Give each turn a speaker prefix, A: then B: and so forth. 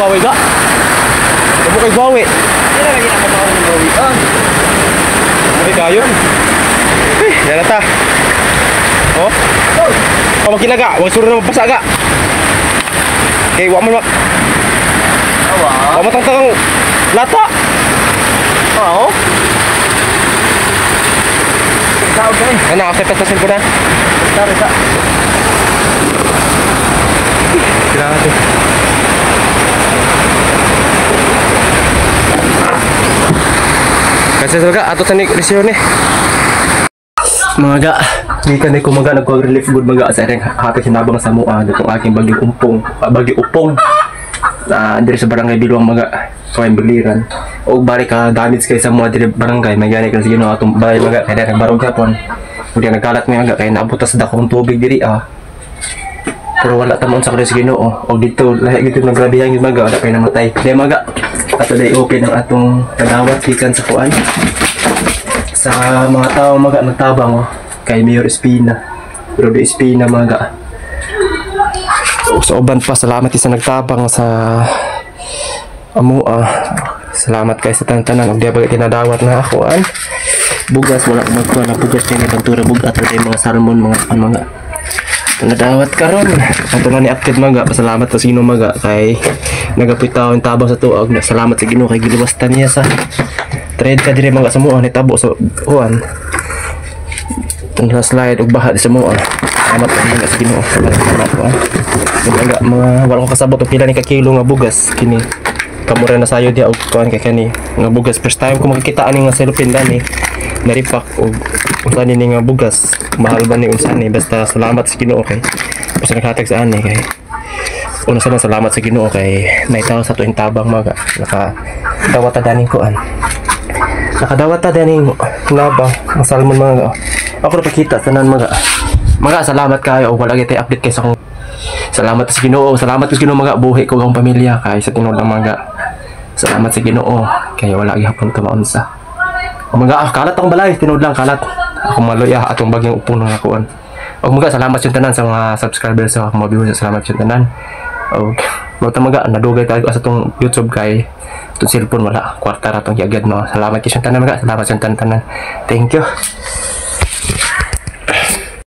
A: bawi ga. Amo kay bawi.
B: Hindi na lagi nakamaon ng bawian.
A: Ay dayon. Yan ta. Oh. Oh, magkinaga, wag suro na mapasa ga. Okay, wa man.
B: Awa.
A: Wa matang lata.
B: Oo. Tawag ka eh.
A: Ano, accept sa cellphone na?
B: Tara sa.
A: Grabe. Kasi talaga, ato sa nisyon eh. Mga ga, di ka na kumaga nagko-relief good mga sa aking hati sinabang sa mua itong aking bagyo upong na diri sa barangay Biluang mga kaway biliran o bari ka damage kay sa mga diri barangay may gani kasi gino atong balay mga kaya diri barong kapon kundi nagkalat mga kaya naabutas da kong tubig diri pero wala tamon sa kanila sa Ginoo o dito lahi gito nagrabihan yung mga wala kay namatay di mga ato day open ang atong kadawat gikan sa kuan sa mga tao mga nagtabang kay Mayor Espina pero di Espina mga sa uban pa salamat isa nagtabang sa amua salamat kay sa tanan og di ba tinadawat na akoan bugas wala magkuha na bugas ni bantura bugat at mga salmon mga nadawat karon ato na ni update mga pasalamat sa sino mga kay nagapitaw ang tabang sa tuog salamat sa Ginoo kay giliwastan niya sa trade ka dire mga sa mua ni tabo sa uwan tungkol slide ug baha sa mua salamat mga sa Ginoo salamat ko mga wala ko kasabot og pila ni ka kilo nga bugas kini kamura na sayo dia og kuan kay kani nga bugas first time ko makikita ani nga selupin dani naripak og unsa ni nga bugas mahal ba ni unsa ni basta salamat sa Ginoo kay basta naghatag sa ani kay una sa salamat sa Ginoo kay naitaw sa tuing tabang mga nakadawat daning kuan nakadawat daning naba ang salmon mga ako na pakita tanan mga salamat kayo wala gyud tay update kay sa akong salamat sa Ginoo salamat sa Ginoo mga buhi ko ang pamilya kay sa tinuod mga salamat sa Ginoo kay wala gyapon ka maunsa mga kalat akong balay tinuod lang kalat ako maluya atong bagyang upo ng akuan og mga salamat yung tanan sa mga subscribers sa mga viewers salamat yung tanan og mga nadugay tayo sa tong YouTube kay itong cellphone wala kwarta ra tong giagad no salamat yung tanan mga salamat yung tanan thank you